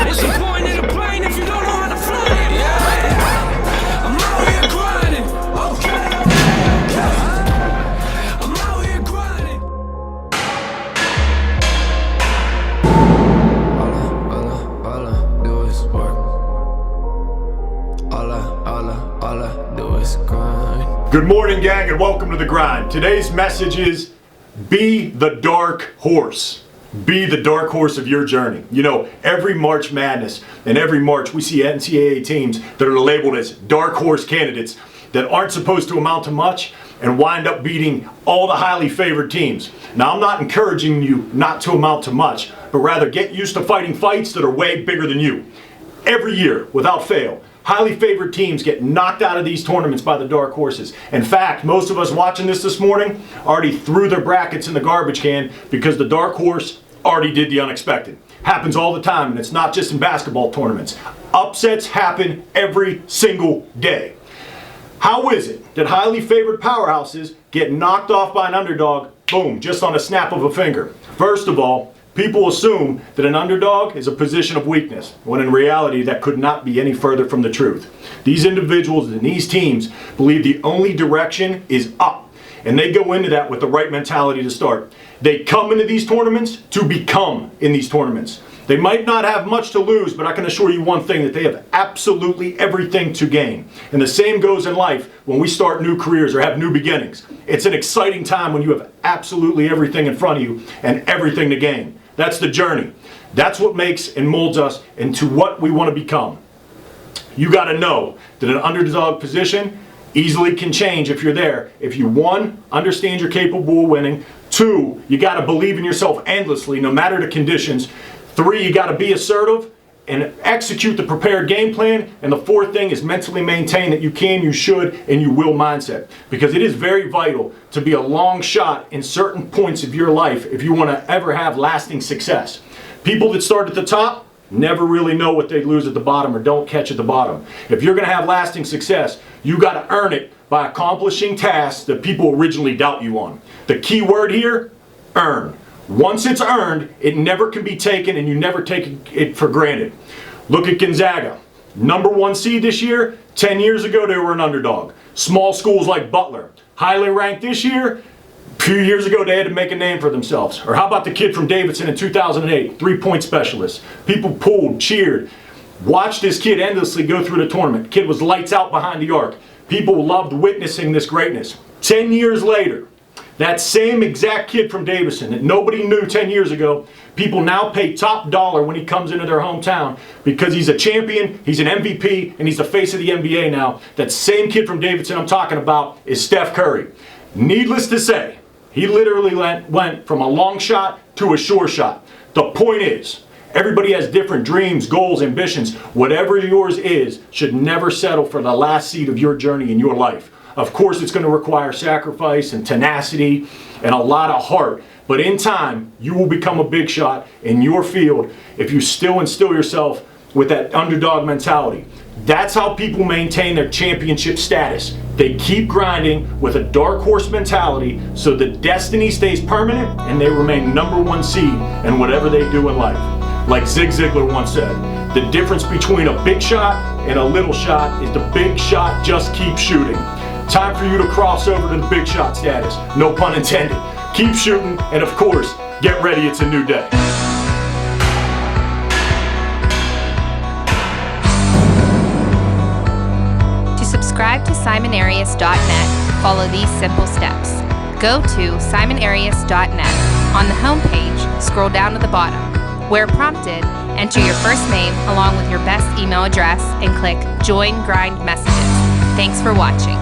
What's the point in the plane if you don't know how to fly it? Yeah. I'm out here grinding. Okay. I'm out here grinding. All I do is work. All I do is grind. Good morning, gang, and welcome to The Grind. Today's message is be the dark horse. Be the dark horse of your journey. You know, every March Madness and every March we see NCAA teams that are labeled as dark horse candidates that aren't supposed to amount to much and wind up beating all the highly favored teams. Now, I'm not encouraging you not to amount to much, but rather get used to fighting fights that are way bigger than you. Every year, without fail, highly favored teams get knocked out of these tournaments by the dark horses. In fact, most of us watching this morning already threw their brackets in the garbage can because the dark horse already did the unexpected. Happens all the time, and it's not just in basketball tournaments. Upsets happen every single day. How is it that highly favored powerhouses get knocked off by an underdog, boom, just on a snap of a finger? First of all, people assume that an underdog is a position of weakness, when in reality that could not be any further from the truth. These individuals and these teams believe the only direction is up, and they go into that with the right mentality to start. They come into these tournaments to become in these tournaments. They might not have much to lose, but I can assure you one thing, that they have absolutely everything to gain. And the same goes in life when we start new careers or have new beginnings. It's an exciting time when you have absolutely everything in front of you and everything to gain. That's the journey. That's what makes and molds us into what we want to become. You got to know that an underdog position easily can change if you're there. If you, one, understand you're capable of winning. Two, you got to believe in yourself endlessly, no matter the conditions. Three, you got to be assertive and execute the prepared game plan. And the fourth thing is mentally maintain that you can, you should, and you will mindset. Because it is very vital to be a long shot in certain points of your life if you want to ever have lasting success. People that start at the top never really know what they lose at the bottom or don't catch at the bottom. If you're going to have lasting success, you got to earn it by accomplishing tasks that people originally doubt you on. The key word here, earn. Once it's earned, it never can be taken, and you never take it for granted. Look at Gonzaga. Number 1 seed this year. 10 years ago, they were an underdog. Small schools like Butler. Highly ranked this year. A few years ago, they had to make a name for themselves. Or how about the kid from Davidson in 2008, three-point specialist? People pulled, cheered, watched this kid endlessly go through the tournament. Kid was lights out behind the arc. People loved witnessing this greatness. 10 years later, that same exact kid from Davidson that nobody knew 10 years ago, people now pay top dollar when he comes into their hometown because he's a champion, he's an MVP, and he's the face of the NBA now. That same kid from Davidson I'm talking about is Steph Curry. Needless to say, he literally went from a long shot to a sure shot. The point is, everybody has different dreams, goals, ambitions. Whatever yours is should never settle for the last seat of your journey in your life. Of course, it's going to require sacrifice and tenacity and a lot of heart. But in time, you will become a big shot in your field if you still instill yourself with that underdog mentality. That's how people maintain their championship status. They keep grinding with a dark horse mentality so the destiny stays permanent and they remain number 1 seed in whatever they do in life. Like Zig Ziglar once said, the difference between a big shot and a little shot is the big shot just keeps shooting. Time for you to cross over to the big shot status. No pun intended. Keep shooting, and of course, get ready, it's a new day. To subscribe to SimonArias.net, follow these simple steps. Go to SimonArias.net. On the homepage, scroll down to the bottom. Where prompted, enter your first name along with your best email address and click Join Grind Messages. Thanks for watching.